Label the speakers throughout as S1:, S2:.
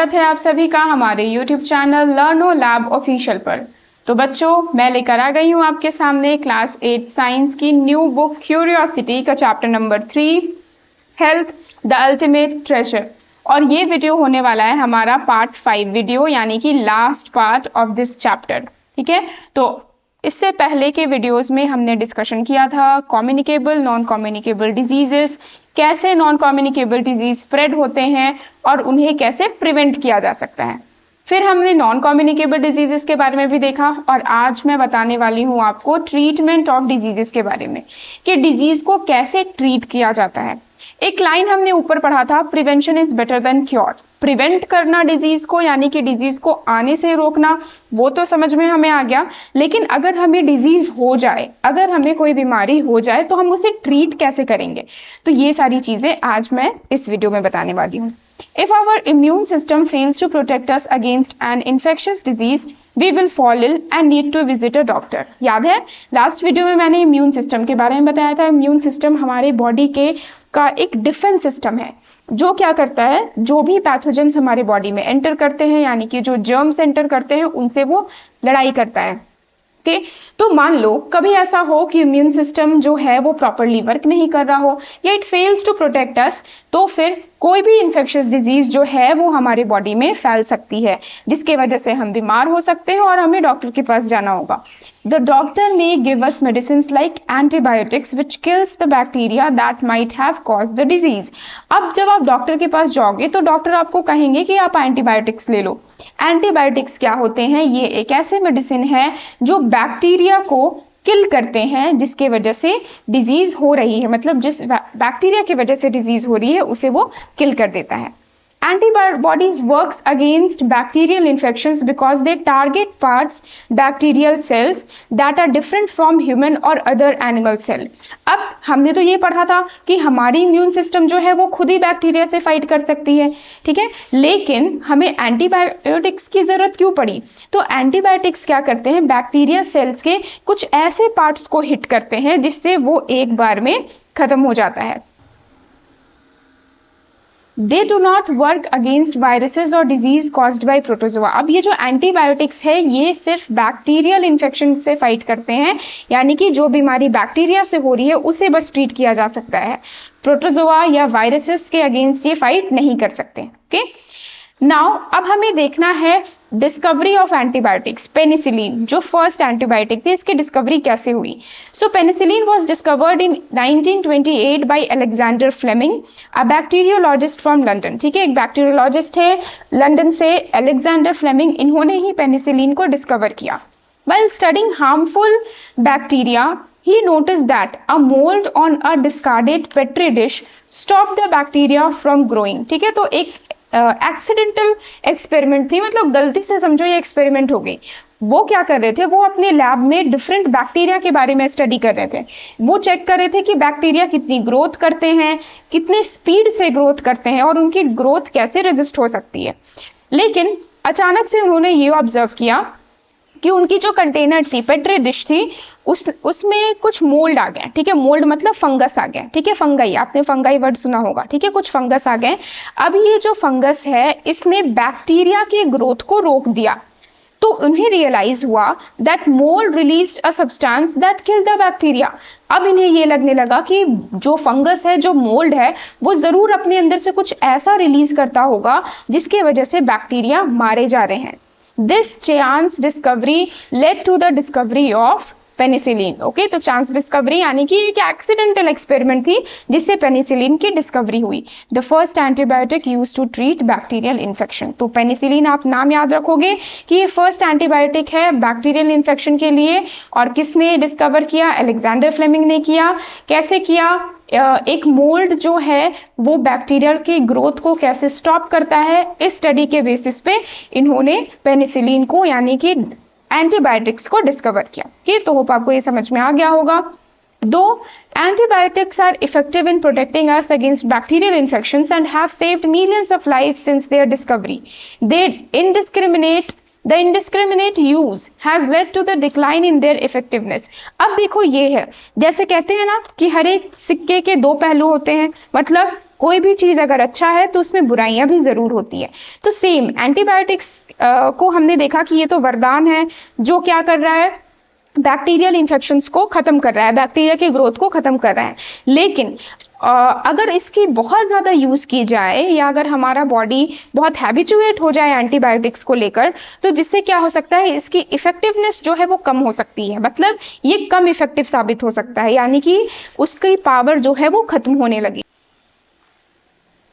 S1: स्वागत है आप सभी का हमारे YouTube चैनल लर्नो लैब ऑफिशियल पर। तो बच्चों, मैं लेकर आ गई हूँ आपके सामने क्लास 8 साइंस की न्यू बुक क्यूरियोसिटी का chapter number 3 health the ultimate treasure. और ये वीडियो होने वाला है हमारा पार्ट 5 वीडियो, यानी कि last part of this chapter. ठीक है, तो इससे पहले के वीडियोस में हमने डिस्कशन किया था कम्युनिकेबल नॉन कम्युनिकेबल डिजीजेस, कैसे नॉन कम्युनिकेबल डिजीज स्प्रेड होते हैं और उन्हें कैसे प्रिवेंट किया जा सकता है। फिर हमने नॉन कम्युनिकेबल डिजीजेस के बारे में भी देखा और आज मैं बताने वाली हूँ आपको ट्रीटमेंट ऑफ डिजीजेस के बारे में कि डिजीज को कैसे ट्रीट किया जाता है। एक लाइन हमने ऊपर पढ़ा था, prevention is better than cure. Prevent करना डिजीज को, यानी कि डिजीज को आने से रोकना, वो तो समझ में हमें आ गया। लेकिन अगर हमें डिजीज हो जाए, अगर हमें कोई बीमारी हो जाए तो हम उसे ट्रीट कैसे करेंगे, तो ये सारी चीजें आज मैं इस वीडियो में बताने वाली हूँ। If our immune system fails to protect us against an infectious disease, we will fall ill and need to visit a doctor। याद है लास्ट वीडियो में मैंने इम्यून सिस्टम के बारे में बताया था। इम्यून सिस्टम हमारे बॉडी का एक डिफेंस सिस्टम है जो क्या करता है, जो भी पैथोजेंस हमारे बॉडी में एंटर करते हैं, यानी कि जो जर्म्स एंटर करते हैं, उनसे वो लड़ाई करता है। ओके, तो मान लो कभी ऐसा हो कि इम्यून सिस्टम जो है वो प्रॉपरली वर्क नहीं कर रहा हो या it fails to protect us, तो फिर कोई भी इन्फेक्शियस डिजीज जो है वो हमारे बॉडी में फैल सकती है, जिसके वजह से हम बीमार हो सकते हैं और हमें डॉक्टर के पास जाना होगा। The doctor may give us medicines like antibiotics which kills the bacteria that might have caused the disease. अब जब आप डॉक्टर के पास जाओगे तो डॉक्टर आपको कहेंगे कि आप एंटीबायोटिक्स ले लो। एंटीबायोटिक्स क्या होते हैं? ये एक ऐसे मेडिसिन है जो बैक्टीरिया को किल करते हैं, जिसके वजह से डिजीज हो रही है, मतलब जिस बैक्टीरिया की वजह से डिजीज हो रही है उसे वो किल कर देता है। Antibodies works against bacterial infections because they target parts bacterial cells that are different from human or other animal cell। अब हमने तो ये पढ़ा था कि हमारी इम्यून सिस्टम जो है वो खुद ही बैक्टीरिया से फाइट कर सकती है, ठीक है, लेकिन हमें एंटीबायोटिक्स की जरूरत क्यों पड़ी? तो एंटीबायोटिक्स क्या करते हैं, बैक्टीरिया सेल्स के कुछ ऐसे पार्ट्स को हिट करते हैं जिससे वो एक बार में खत्म हो जाता है। They do not work against viruses or disease caused by protozoa। अब ये जो एंटीबायोटिक्स है ये सिर्फ बैक्टीरियल इन्फेक्शन से फाइट करते हैं, यानी कि जो बीमारी बैक्टीरिया से हो रही है उसे बस ट्रीट किया जा सकता है। प्रोटोजोआ या वायरसेस के अगेंस्ट ये फाइट नहीं कर सकते। ओके, नाउ अब हमें देखना है डिस्कवरी ऑफ एंटीबायोटिक्स। पेनिसिलिन जो फर्स्ट एंटीबायोटिक थी, इसकी डिस्कवरी कैसे हुई? So penicillin was discovered in 1928 by Alexander Fleming, a bacteriologist from London. ठीक है, एक बैक्टीरियोलॉजिस्ट है लंदन से, अलेक्जेंडर फ्लेमिंग, इन्होंने ही पेनिसिलिन को डिस्कवर किया। While studying harmful bacteria he noticed that a mold on a discarded petri dish stopped the bacteria from growing। ठीक है, तो एक एक्सीडेंटल एक्सपेरिमेंट थी, मतलब गलती से समझो ये एक्सपेरिमेंट हो गई। वो क्या कर रहे थे, वो अपने लैब में डिफरेंट बैक्टीरिया के बारे में स्टडी कर रहे थे। वो चेक कर रहे थे कि बैक्टीरिया कितनी ग्रोथ करते हैं, कितनी स्पीड से ग्रोथ करते हैं और उनकी ग्रोथ कैसे रेजिस्ट हो सकती है। लेकिन अचानक से उन्होंने ये ऑब्जर्व किया कि उनकी जो कंटेनर थी, पेट्री डिश थी, उसमें कुछ मोल्ड आ गए। ठीक है, मोल्ड मतलब फंगस आ गए। ठीक है, फंगाई, आपने फंगाई वर्ड सुना होगा। ठीक है, कुछ फंगस आ गए। अब ये जो फंगस है इसने बैक्टीरिया की ग्रोथ को रोक दिया। तो उन्हें रियलाइज हुआ that mould released a substance that kill the bacteria. अब इन्हें ये लगने लगा कि जो फंगस है, जो मोल्ड है, वो जरूर अपने अंदर से कुछ ऐसा रिलीज करता होगा जिसकी वजह से बैक्टीरिया मारे जा रहे हैं। This chance discovery led to the discovery of penicillin. Okay, तो चांस डिस्कवरी यानी कि एक एक्सीडेंटल एक्सपेरिमेंट थी जिससे पेनिसिलिन की डिस्कवरी हुई। The first antibiotic used to treat bacterial infection. तो पेनिसिलिन आप नाम याद रखोगे कि ये फर्स्ट एंटीबायोटिक है बैक्टीरियल इन्फेक्शन के लिए। और किसने डिस्कवर किया? अलेक्जेंडर फ्लेमिंग ने किया। कैसे किया? एक मोल्ड जो है वो बैक्टीरिया की ग्रोथ को कैसे स्टॉप करता है, इस स्टडी के बेसिस पे इन्होंने पेनिसिलिन को यानी कि एंटीबायोटिक्स को डिस्कवर किया। ठीक, तो होप आपको ये समझ में आ गया होगा। दो antibiotics are effective in protecting us against bacterial infections and have saved millions of lives since their discovery, the indiscriminate use has led to the decline in their effectiveness। अब देखो ये है, जैसे कहते हैं ना कि हर एक सिक्के के दो पहलू होते हैं, मतलब कोई भी चीज अगर अच्छा है तो उसमें बुराइयां भी जरूर होती है। तो सेम एंटीबायोटिक्स को हमने देखा कि ये तो वरदान है जो क्या कर रहा है, बैक्टीरियल इन्फेक्शंस को खत्म कर रहा है, बैक्टीरिया की ग्रोथ को खत्म कर रहा है। लेकिन अगर इसकी बहुत ज़्यादा यूज़ की जाए या अगर हमारा बॉडी बहुत हैबिचुएट हो जाए एंटीबायोटिक्स को लेकर, तो जिससे क्या हो सकता है, इसकी इफेक्टिवनेस जो है वो कम हो सकती है, मतलब ये कम इफेक्टिव साबित हो सकता है, यानी कि उसकी पावर जो है वो खत्म होने लगी।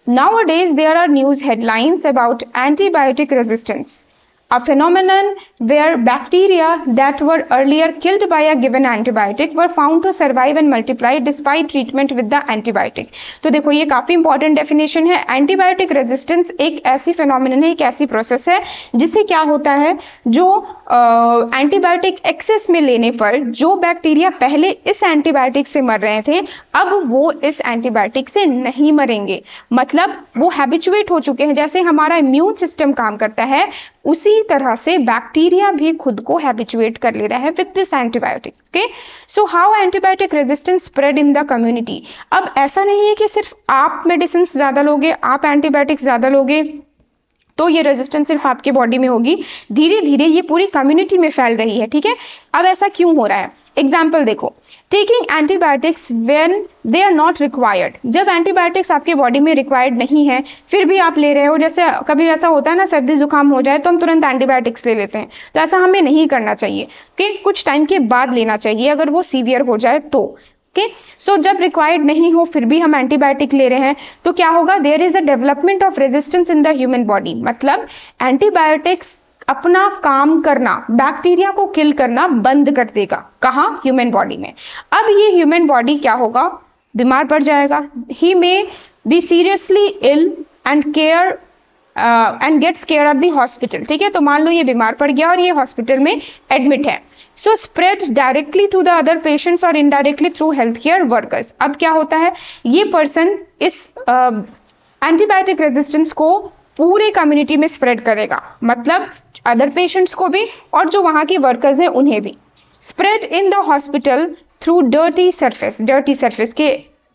S1: Nowadays, there are news headlines about antibiotic resistance, a phenomenon where bacteria that were earlier killed by a given antibiotic were found to survive and multiply despite treatment with the antibiotic। तो देखो ये काफी important definition है। Antibiotic resistance एक ऐसी phenomenon है, एक ऐसी प्रोसेस है जिससे क्या होता है, जो एंटीबायोटिक एक्सेस में लेने पर जो बैक्टीरिया पहले इस एंटीबायोटिक से मर रहे थे, अब वो इस एंटीबायोटिक से नहीं मरेंगे, मतलब वो हैबिचुएट हो चुके हैं। जैसे हमारा इम्यून सिस्टम काम करता है, उसी तरह से बैक्टीरिया भी खुद को हैबिचुएट कर ले रहा है with this antibiotic. Okay, so how antibiotic resistance spread in the community. अब ऐसा नहीं है कि सिर्फ आप मेडिसिन ज्यादा लोगे, आप एंटीबायोटिक्स ज्यादा लोगे तो ये रेजिस्टेंस सिर्फ आपके बॉडी में होगी, धीरे धीरे ये पूरी कम्युनिटी में फैल रही है। ठीक है, अब ऐसा क्यों हो रहा है, एग्जाम्पल देखो, taking antibiotics when they are not required. जब एंटीबायोटिक्स आपके बॉडी में रिक्वायर्ड नहीं है फिर भी आप ले रहे हो, जैसे कभी ऐसा होता है ना, सर्दी जुकाम हो जाए तो हम तुरंत एंटीबायोटिक्स ले लेते हैं, तो ऐसा हमें नहीं करना चाहिए कि कुछ टाइम के बाद लेना चाहिए अगर वो सीवियर हो जाए तो। ओके, सो जब रिक्वायर्ड नहीं हो फिर भी हम एंटीबायोटिक ले रहे हैं तो क्या होगा, there is a development of resistance in the human body, मतलब एंटीबायोटिक्स अपना काम करना, बैक्टीरिया को किल करना बंद कर देगा। कहाँ, ह्यूमन बॉडी में। अब ये ह्यूमन बॉडी क्या होगा, बीमार पड़ जाएगा, he may be seriously ill and care and gets care at the hospital. ठीक है, तो मान लो ये बीमार पड़ गया और ये हॉस्पिटल में एडमिट है, so spread directly to the other patients और indirectly through health care workers. अब क्या होता है, ये पर्सन इस एंटीबायोटिक रेजिस्टेंस को पूरे कम्युनिटी में स्प्रेड करेगा, मतलब अदर पेशेंट्स को भी और जो वहां के वर्कर्स हैं उन्हें भी। Spread in the hospital through dirty surface के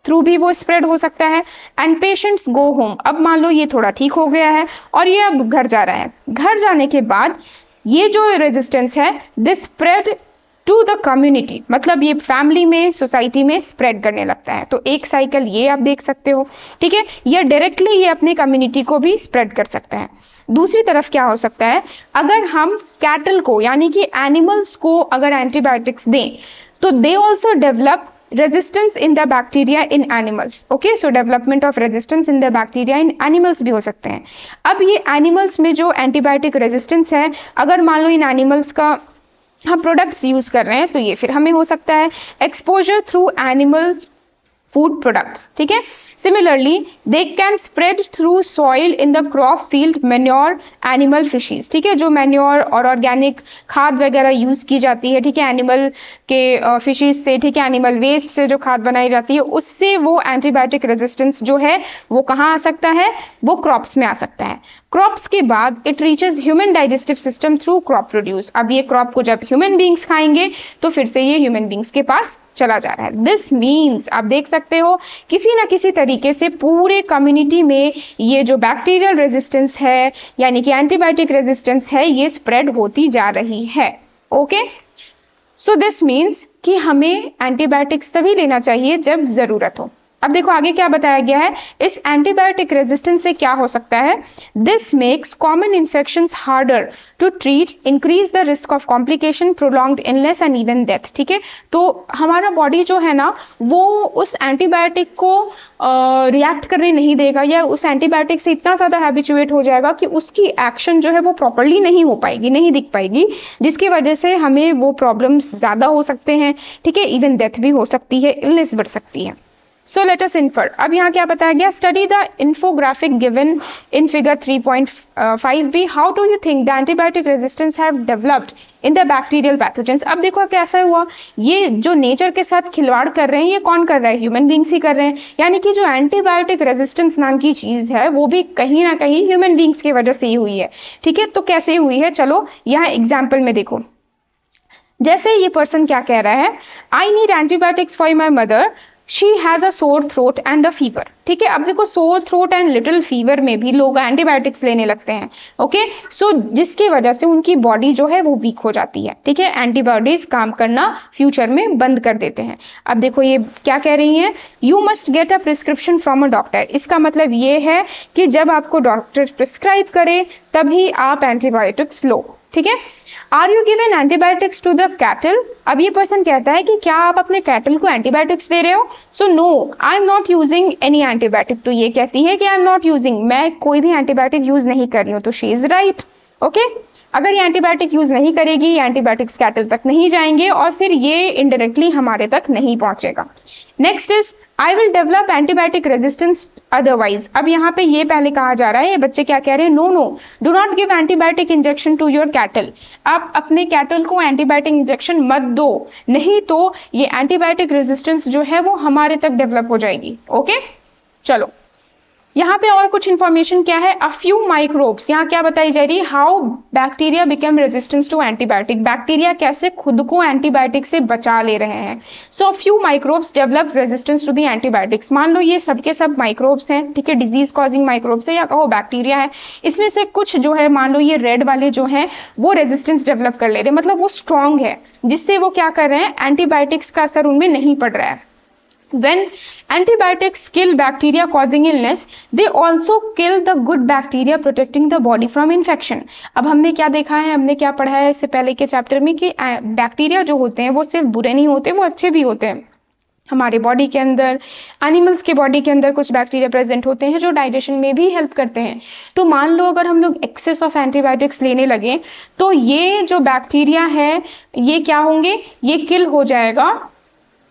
S1: थ्रू भी वो स्प्रेड हो सकता है। एंड पेशेंट्स गो होम, अब मान लो ये थोड़ा ठीक हो गया है और ये अब घर जा रहा है, घर जाने के बाद ये जो रेजिस्टेंस है this spread to the community, मतलब ये फैमिली में, सोसाइटी में स्प्रेड करने लगता है। तो एक साइकिल ये आप देख सकते हो। ठीक है, ये डायरेक्टली ये अपने कम्युनिटी को भी स्प्रेड कर सकता है। दूसरी तरफ क्या हो सकता है, अगर हम कैटल को यानी कि एनिमल्स को अगर एंटीबायोटिक्स दें तो they also develop resistance in the bacteria in animals. Okay, so development of resistance in the bacteria in animals भी हो सकते हैं। अब ये एनिमल्स में जो एंटीबायोटिक रेजिस्टेंस है, अगर मान लो इन एनिमल्स का हम प्रोडक्ट्स यूज कर रहे हैं तो ये फिर हमें हो सकता है exposure through animals food products. ठीक है, similarly they can spread through soil in the crop field, manure, animal faeces. ठीक है, जो मैन्योर और ऑर्गेनिक खाद वगैरह यूज की जाती है, ठीक है, एनिमल के फिशीज से, ठीक है, एनिमल वेस्ट से जो खाद बनाई जाती है उससे वो एंटीबायोटिक रेजिस्टेंस जो है वो कहाँ आ सकता है, वो क्रॉप्स में आ सकता है। क्रॉप्स के बाद it reaches human digestive system through crop produce. अब ये क्रॉप को जब ह्यूमन बींग्स खाएंगे तो फिर से ये ह्यूमन बींग्स के पास चला जा रहा है। दिस मीन्स आप देख सकते हो किसी ना किसी तरीके से पूरे कम्युनिटी में ये जो बैक्टीरियल रेजिस्टेंस है यानी कि एंटीबायोटिक रेजिस्टेंस है ये स्प्रेड होती जा रही है। ओके, सो दिस मीन्स कि हमें एंटीबायोटिक्स तभी लेना चाहिए जब जरूरत हो। अब देखो आगे क्या बताया गया है, इस एंटीबायोटिक रेजिस्टेंस से क्या हो सकता है, this makes common infections harder to treat, increase the risk of complication, prolonged illness and even death. ठीक है, तो हमारा बॉडी जो है ना वो उस एंटीबायोटिक को रिएक्ट करने नहीं देगा या उस एंटीबायोटिक से इतना ज़्यादा हैबिचुएट हो जाएगा कि उसकी एक्शन जो है वो प्रॉपरली नहीं हो पाएगी, नहीं दिख पाएगी, जिसकी वजह से हमें वो प्रॉब्लम्स ज़्यादा हो सकते हैं। ठीक है, इवन डेथ भी हो सकती है, इलनेस बढ़ सकती है। So let us infer, अब यहाँ क्या बताया गया, study the infographic given in figure 3.5b, how do you think the antibiotic resistance have developed in the bacterial pathogens. अब देखो कैसा हुआ, ये जो नेचर के साथ खिलवाड़ कर रहे हैं ये कौन कर रहा है, ह्यूमन बींग्स ही कर रहे हैं, यानी कि जो एंटीबायोटिक रेजिस्टेंस नाम की चीज है वो भी कहीं ना कहीं ह्यूमन बींग्स की वजह से ही हुई है। ठीक है, तो कैसे हुई है, चलो यहाँ एग्जाम्पल में देखो, जैसे ये पर्सन क्या कह रहा है, I need antibiotics for my mother, she has a sore throat and a fever. ठीक है, अब देखो sore throat and little fever में भी लोग एंटीबायोटिक्स लेने लगते हैं। ओके, सो जिसकी वजह से उनकी बॉडी जो है वो वीक हो जाती है। ठीक है, एंटीबॉडीज काम करना फ्यूचर में बंद कर देते हैं। अब देखो ये क्या कह रही हैं, you must get a prescription from a doctor. इसका मतलब ये है कि जब आपको डॉक्टर प्रिस्क्राइब करे तभी आप एंटीबायोटिक्स लो। ठीक है, are you given antibiotics to the cattle. अब ये पर्सन कहता है कि क्या आप अपने कैटल को एंटीबायोटिक्स दे रहे हो। So no, I am not using any antibiotic. तो ये कहती है कि आई एम नॉट यूजिंग, मैं कोई भी एंटीबायोटिक यूज नहीं कर रही हूँ। तो शी इज राइट। ओके, अगर ये एंटीबायोटिक यूज नहीं करेगी, एंटीबायोटिक्स कैटल तक नहीं जाएंगे और फिर ये इनडायरेक्टली हमारे तक नहीं पहुंचेगा। Next is I will develop antibiotic resistance otherwise. अब यहाँ पे ये पहले कहा जा रहा है, ये बच्चे क्या कह रहे हैं, no no, do not give antibiotic injection to your cattle. आप अपने कैटल को एंटीबायोटिक इंजेक्शन मत दो, नहीं तो ये एंटीबायोटिक रेजिस्टेंस जो है वो हमारे तक डेवलप हो जाएगी। ओके, चलो यहाँ पे और कुछ इंफॉर्मेशन क्या है, अ फ्यू माइक्रोब्स, यहाँ क्या बताई जा रही है, how bacteria become resistance to antibiotic. Bacteria कैसे खुद को एंटीबायोटिक से बचा ले रहे हैं। So few microbes develop resistance to the antibiotics. मान लो ये सबके सब माइक्रोब्स हैं, ठीक है, डिजीज कॉजिंग माइक्रोब्स है या कहो बैक्टीरिया है, इसमें से कुछ जो है, मान लो ये रेड वाले जो है वो रेजिस्टेंस डेवलप कर ले रहे हैं, मतलब वो स्ट्रांग है, जिससे वो क्या कर रहे हैं, एंटीबायोटिक्स का असर उनमें नहीं पड़ रहा है। When antibiotics kill bacteria causing illness, they also kill the good bacteria protecting the body from infection. अब हमने क्या देखा है, हमने क्या पढ़ा है इससे पहले के चैप्टर में कि बैक्टीरिया जो होते हैं वो सिर्फ बुरे नहीं होते, वो अच्छे भी होते हैं। हमारे बॉडी के अंदर, एनिमल्स के बॉडी के अंदर कुछ बैक्टीरिया प्रेजेंट होते हैं जो डाइजेशन में भी हेल्प करते हैं। तो मान लो अगर हम लोग एक्सेस ऑफ एंटीबायोटिक्स लेने लगे तो ये जो बैक्टीरिया है ये क्या होंगे, ये किल हो जाएगा।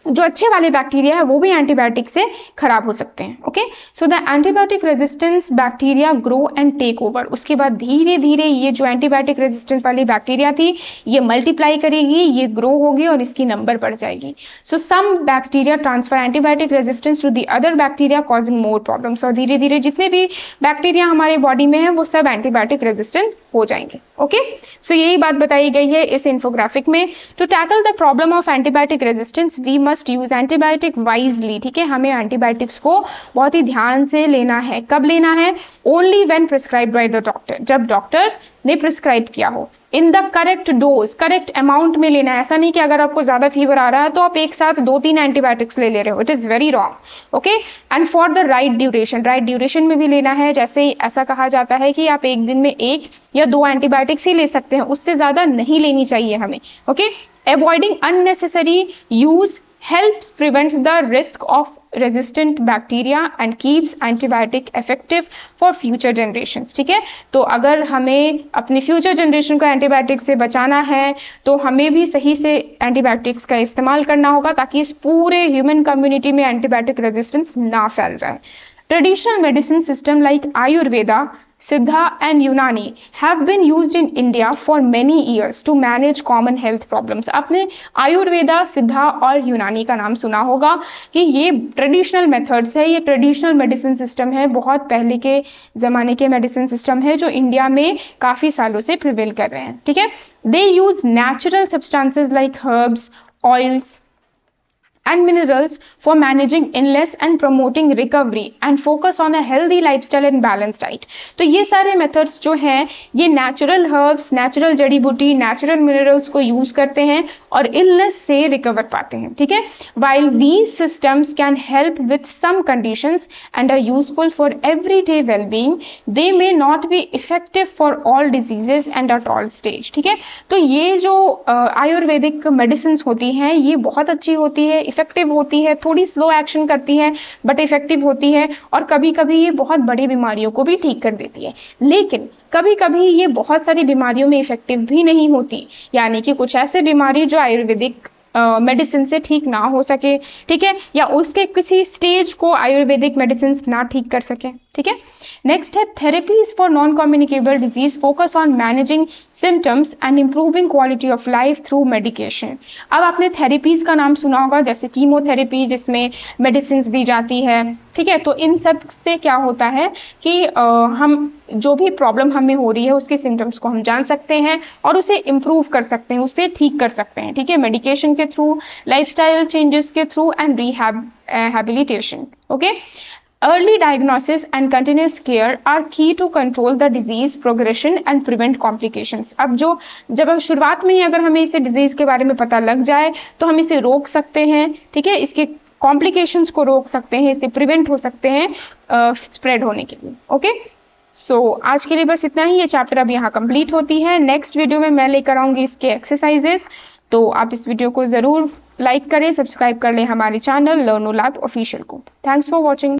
S1: जो अच्छे वाले बैक्टीरिया है वो भी एंटीबायोटिक से खराब हो सकते हैं। Okay, so the antibiotic resistance bacteria grow and take over. उसके बाद धीरे धीरे ये जो एंटीबायोटिक रेजिस्टेंस वाली बैक्टीरिया थी ये मल्टीप्लाई करेगी, ये ग्रो होगी और इसकी नंबर बढ़ जाएगी। So some bacteria transfer antibiotic resistance to the other bacteria causing more problems. और धीरे धीरे जितने भी बैक्टीरिया हमारे बॉडी में है वो सब एंटीबायोटिक रेजिस्टेंट हो जाएंगे। ओके, सो यही बात बताई गई है इस इन्फोग्राफिक में। To tackle the problem of antibiotic resistance we must use antibiotic wisely. ठीक है, हमें एंटीबायोटिक्स को बहुत ही ध्यान से लेना है। कब लेना है, only when prescribed by the doctor, जब डॉक्टर ने प्रिस्क्राइब किया हो। In the correct dose, correct amount में लेना है। ऐसा नहीं कि अगर आपको ज्यादा फीवर आ रहा है तो आप एक साथ 2-3 एंटीबायोटिक्स ले रहे हो, it is very wrong. Okay, and for the right duration, right duration में भी लेना है। जैसे ऐसा कहा जाता है कि आप एक दिन में 1 या 2 एंटीबायोटिक्स ही ले सकते हैं, उससे ज्यादा नहीं लेनी चाहिए हमें। Okay, avoiding unnecessary use helps prevent the risk of resistant bacteria and keeps antibiotic effective for future generations। ठीक है, तो अगर हमें अपनी फ्यूचर जनरेशन को एंटीबायोटिक से बचाना है तो हमें भी सही से एंटीबायोटिक्स का इस्तेमाल करना होगा ताकि इस पूरे ह्यूमन कम्युनिटी में एंटीबायोटिक रेजिस्टेंस ना फैल जाए। Traditional medicine system like Ayurveda, Siddha and Unani have been used in India for many years to manage common health problems। आपने आयुर्वेदा, सिद्धा और यूनानी का नाम सुना होगा कि ये ट्रेडिशनल मेथड्स है, ये ट्रेडिशनल मेडिसिन सिस्टम है, बहुत पहले के ज़माने के मेडिसिन सिस्टम है जो इंडिया में काफ़ी सालों से प्रिवेल कर रहे हैं। ठीक है, they use natural substances like herbs, oils and minerals for managing illness and promoting recovery and focus on a healthy lifestyle and balanced diet। तो ये सारे मेथड्स जो हैं ये नेचुरल हर्ब्स, नेचुरल जड़ी बूटी, नेचुरल मिनरल्स को यूज करते हैं और इलनेस से रिकवर पाते हैं। ठीक है, while these systems can help with some conditions and are useful for everyday well-being, they may not be effective for all diseases and at all stage। ठीक है, तो ये जो आयुर्वेदिक मेडिसिन होती हैं ये बहुत अच्छी होती है, इफेक्टिव होती है, थोड़ी स्लो एक्शन करती है बट इफेक्टिव होती है और कभी कभी ये बहुत बड़ी बीमारियों को भी ठीक कर देती है। लेकिन कभी कभी ये बहुत सारी बीमारियों में इफेक्टिव भी नहीं होती, यानी कि कुछ ऐसे बीमारी जो आयुर्वेदिक मेडिसिन से ठीक ना हो सके, ठीक है, या उसके किसी स्टेज को आयुर्वेदिक मेडिसिन ना ठीक कर सके। ठीक है। नेक्स्ट है therapies for non communicable disease focus on managing symptoms and improving quality of life through medication. अब आपने थेरेपीज का नाम सुना होगा, जैसे कीमोथेरेपी जिसमें मेडिसिन दी जाती है, ठीक है। तो इन सब से क्या होता है कि हम जो भी प्रॉब्लम हमें हो रही है उसके सिम्टम्स को हम जान सकते हैं और उसे इम्प्रूव कर सकते हैं, उसे ठीक कर सकते हैं, ठीक है, मेडिकेशन के थ्रू, लाइफस्टाइल चेंजेस के through and rehabilitation. Okay, early diagnosis and continuous care are key to control the disease progression and prevent complications। अब जब हम शुरुआत में ही अगर हमें इसे डिजीज के बारे में पता लग जाए तो हम इसे रोक सकते हैं, ठीक है, इसके कॉम्प्लिकेशंस को रोक सकते हैं, इसे प्रिवेंट हो सकते हैं स्प्रेड होने के लिए। ओके, सो आज के लिए बस इतना ही। ये चैप्टर अब यहाँ कंप्लीट होती है। नेक्स्ट वीडियो में मैं लेकर आऊंगी इसके एक्सरसाइजेस, तो आप इस वीडियो को जरूर लाइक करें, सब्सक्राइब कर लें हमारे चैनल लर्नो लैब ऑफिशियल को। Thanks for watching.